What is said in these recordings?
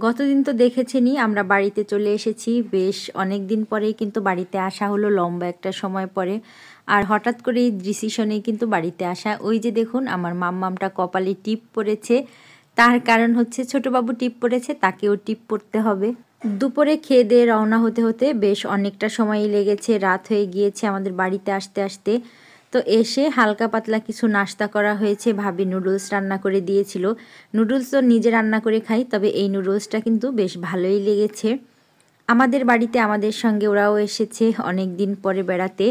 গতদিন তো দেখেছেনই আমরা বাড়িতে চলে এসেছি। বেশ অনেক দিন পরেই কিন্তু বাড়িতে আসা হলো, লম্বা একটা সময় পরে। আর হঠাৎ করে এই ডিসিশনে কিন্তু বাড়িতে আসা। ওই যে দেখুন আমার মাম্মামটা কপালে টিপ পড়েছে, তার কারণ হচ্ছে ছোটবাবু টিপ পড়েছে, তাকেও টিপ পড়তে হবে। দুপুরে খেয়ে দিয়ে রওনা হতে হতে বেশ অনেকটা সময়ই লেগেছে, রাত হয়ে গিয়েছে আমাদের বাড়িতে আসতে আসতে। তো এসে হালকা পাতলা কিছু নাস্তা করা হয়েছে। ভাবি নুডলস রান্না করে দিয়েছিল। নুডলস তো নিজে রান্না করে খাই, তবে এই নুডলসটা কিন্তু বেশ ভালোই লেগেছে। আমাদের বাড়িতে আমাদের সঙ্গে ওরাও এসেছে অনেক দিন পরে বেড়াতে।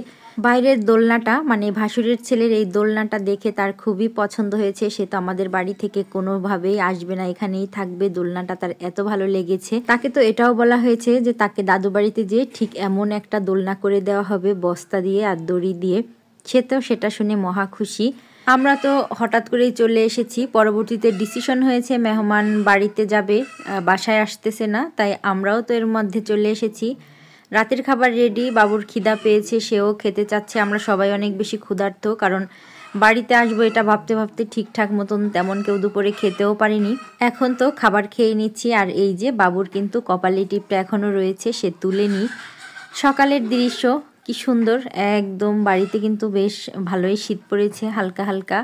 বাইরের দোলনাটা মানে ভাসুরের ছেলের এই দোলনাটা দেখে তার খুবই পছন্দ হয়েছে। সে তো আমাদের বাড়ি থেকে কোনোভাবেই আসবে না, এখানেই থাকবে। দোলনাটা তার এত ভালো লেগেছে। তাকে তো এটাও বলা হয়েছে যে তাকে দাদু বাড়িতে যেয়ে ঠিক এমন একটা দোলনা করে দেওয়া হবে বস্তা দিয়ে আর দড়ি দিয়ে। সে তো সেটা শুনে মহা খুশি। আমরা তো হঠাৎ করেই চলে এসেছি। পরবর্তীতে ডিসিশন হয়েছে মেহমান বাড়িতে যাবে, বাসায় আসতেছে না, তাই আমরাও তো এর মধ্যে চলে এসেছি। রাতের খাবার রেডি, বাবুর খিদা পেয়েছে, সেও খেতে চাচ্ছে। আমরা সবাই অনেক বেশি ক্ষুধার্ত, কারণ বাড়িতে আসবো এটা ভাবতে ভাবতে ঠিকঠাক মতন তেমন কেউ দুপুরে খেতেও পারিনি। এখন তো খাবার খেয়ে নিচ্ছি। আর এই যে বাবুর কিন্তু কপালে টিপটা এখনও রয়েছে, সে তুলেনি। সকালের দৃশ্য কি সুন্দর, একদম বাড়িতে কিন্তু বেশ ভালোই শীত পড়েছে হালকা হালকা।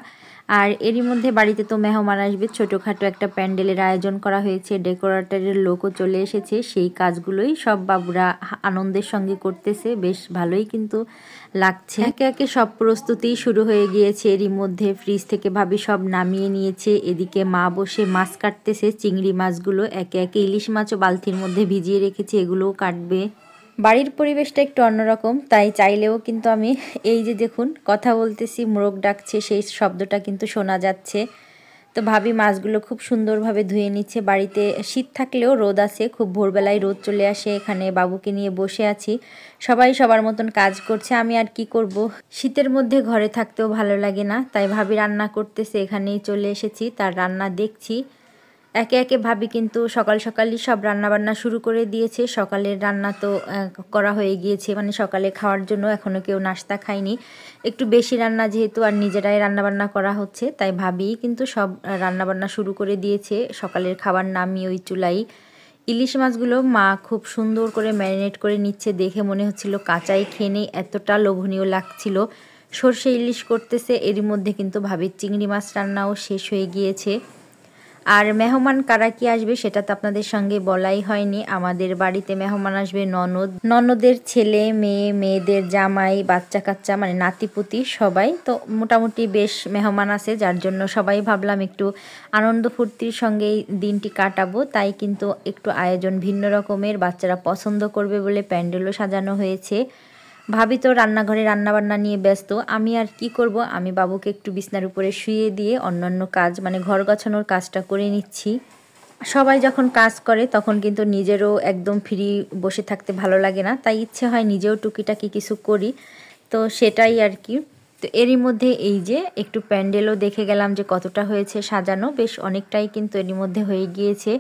আর এরই মধ্যে বাড়িতে তো মেহমান আসবে, ছোটোখাটো একটা প্যান্ডেলের আয়োজন করা হয়েছে, ডেকোরেটরের লোকও চলে এসেছে। সেই কাজগুলোই সব বাবুরা আনন্দের সঙ্গে করতেছে, বেশ ভালোই কিন্তু লাগছে। একে একে সব প্রস্তুতি শুরু হয়ে গিয়েছে। এরই মধ্যে ফ্রিজ থেকে ভাবি সব নামিয়ে নিয়েছে। এদিকে মা বসে মাছ কাটতেছে, চিংড়ি মাছগুলো একে একে। ইলিশ মাছও বালতির মধ্যে ভিজিয়ে রেখেছে, এগুলোও কাটবে। বাড়ির পরিবেশটা একটু অন্যরকম, তাই চাইলেও কিন্তু আমি এই যে দেখুন কথা বলতেছি, মোরগ ডাকছে, সেই শব্দটা কিন্তু শোনা যাচ্ছে। তো ভাবি মাছগুলো খুব সুন্দরভাবে ধুয়ে নিচ্ছে। বাড়িতে শীত থাকলেও রোদ আছে, খুব ভোরবেলায় রোদ চলে আসে। এখানে বাবুকে নিয়ে বসে আছি, সবাই সবার মতন কাজ করছে। আমি আর কি করব, শীতের মধ্যে ঘরে থাকতেও ভালো লাগে না, তাই ভাবি রান্না করতেছে, এখানেই চলে এসেছি, তার রান্না দেখছি। একে একে ভাবি কিন্তু সকাল সকালই সব রান্নাবান্না শুরু করে দিয়েছে। সকালের রান্না তো করা হয়ে গিয়েছে, মানে সকালে খাওয়ার জন্য এখনও কেউ নাস্তা খায়নি। একটু বেশি রান্না যেহেতু আর নিজেরাই রান্নাবান্না করা হচ্ছে, তাই ভাবিই কিন্তু সব রান্নাবান্না শুরু করে দিয়েছে। সকালের খাবার নামিয়ে ওই চুলাই ইলিশ মাছগুলো মা খুব সুন্দর করে ম্যারিনেট করে নিচ্ছে। দেখে মনে হচ্ছিল কাঁচাই খেয়ে নেই, এতটা লোভনীয় লাগছিল। সর্ষে ইলিশ করতেছে, এরই মধ্যে কিন্তু ভাবির চিংড়ি মাছ রান্নাও শেষ হয়ে গিয়েছে। আর মেহমান কারা কি আসবে সেটা তো আপনাদের সঙ্গে বলাই হয়নি। আমাদের বাড়িতে মেহমান আসবে ননদ, ননদের ছেলে মেয়ে, মেয়েদের জামাই, বাচ্চা কাচ্চা, মানে নাতিপুতি সবাই। তো মোটামুটি বেশ মেহমান আছে, যার জন্য সবাই ভাবলাম একটু আনন্দ ফুর্তির সঙ্গেই দিনটি কাটাবো। তাই কিন্তু একটু আয়োজন ভিন্ন রকমের, বাচ্চারা পছন্দ করবে বলে প্যান্ডেলও সাজানো হয়েছে। ভাবি তো রান্নাঘরে রান্নাবান্না নিয়ে ব্যস্ত। আমি আর কি করব, আমি বাবুকে একটু বিছনার উপরে শুইয়ে দিয়ে অন্যান্য কাজ মানে ঘর গোছানোর কাজটা করে নিচ্ছি। সবাই যখন কাজ করে তখন কিন্তু নিজেরও একদম ফ্রি বসে থাকতে ভালো লাগে না, তাই ইচ্ছে হয় নিজেও টুকিটাকি কিছু করি। তো সেটাই আর কি। তো এরই মধ্যে এই যে একটু প্যান্ডেলও দেখে গেলাম যে কতটা হয়েছে সাজানো, বেশ অনেকটাই কিন্তু এরই মধ্যে হয়ে গিয়েছে।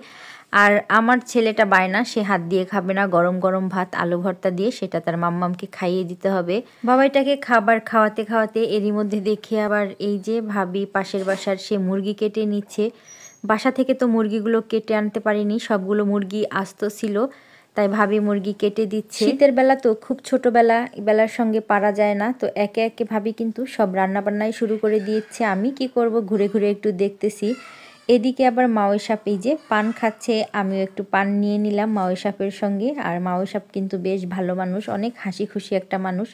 আর আমার ছেলেটা বায়না, সে হাত দিয়ে খাবে না, গরম গরম ভাত আলু ভর্তা দিয়ে সেটা তার মাম্মামকে খাইয়ে দিতে হবে। বাবাইটাকে খাবার খাওয়াতে খাওয়াতে এরই মধ্যে দেখি আবার এই যে ভাবি পাশের বাসার সে মুরগি কেটে নিচ্ছে। বাসা থেকে তো মুরগিগুলো কেটে আনতে পারিনি, সবগুলো মুরগি আস্ত ছিল, তাই ভাবি মুরগি কেটে দিচ্ছে। শীতের বেলা তো খুব বেলার সঙ্গে পারা যায় না, তো একে একে ভাবি কিন্তু সব রান্নাবান্নাই শুরু করে দিয়েছে। আমি কি করব, ঘুরে ঘুরে একটু দেখতেছি। এদিকে আবার মাওই সাপ এই যে পান খাচ্ছে, আমিও একটু পান নিয়ে নিলাম মাওই সাপের সঙ্গে। আর মাওই সাপ কিন্তু বেশ ভালো মানুষ, অনেক হাসি খুশি একটা মানুষ।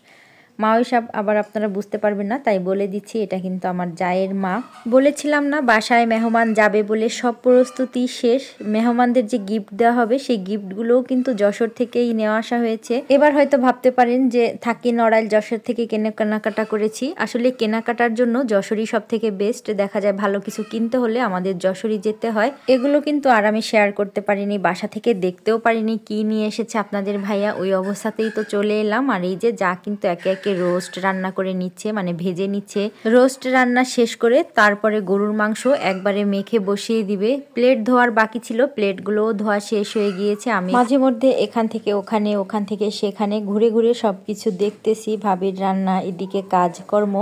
মাওই সাপ আবার আপনারা বুঝতে পারবেন না, তাই বলে দিচ্ছি এটা কিন্তু আমার জায়ের মা। বলেছিলাম না বাসায় মেহমান যাবে বলে, সব প্রস্তুতি শেষ। মেহমানদের যে গিফট দেওয়া হবে সেই গিফটগুলোও কিন্তু যশোর থেকেই নেওয়া আসা হয়েছে। এবার হয়তো ভাবতে পারেন যে থাকি নড়াইল, যশোর থেকে কেনাকাটা করেছি। আসলে কেনাকাটার জন্য যশোরই সব থেকে বেস্ট। দেখা যায় ভালো কিছু কিনতে হলে আমাদের যশোরই যেতে হয়। এগুলো কিন্তু আর আমি শেয়ার করতে পারিনি, বাসা থেকে দেখতেও পারিনি কি নিয়ে এসেছে আপনাদের ভাইয়া। ওই অবস্থাতেই তো চলে এলাম। আর এই যে যা কিন্তু একে একে রোস্ট রান্না করে নিচ্ছে, মানে ভেজে নিচ্ছে। রোস্ট রান্না শেষ করে তারপরে গরুর মাংস একবারে মেখে বসিয়ে দিবে। প্লেট ধোয়ার বাকি ছিল, প্লেটগুলোও ধোয়া শেষ হয়ে গিয়েছে। আমি মাঝে মধ্যে এখান থেকে ওখানে, ওখান থেকে সেখানে ঘুরে ঘুরে সব কিছু দেখতেছি, ভাবির রান্না, এদিকে কাজকর্ম।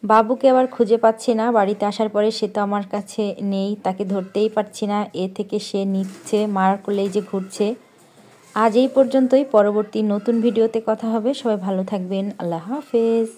বাবুকে আবার খুঁজে পাচ্ছি না, বাড়িতে আসার পরে সে তো আমার কাছে নেই, তাকে ধরতেই পারছি না। এ থেকে সে নিচ্ছে, মার কোলেই যে ঘুরছে। আজ এই পর্যন্তই, পরবর্তী নতুন ভিডিওতে কথা হবে। সবাই ভালো থাকবেন, আল্লাহ হাফেজ।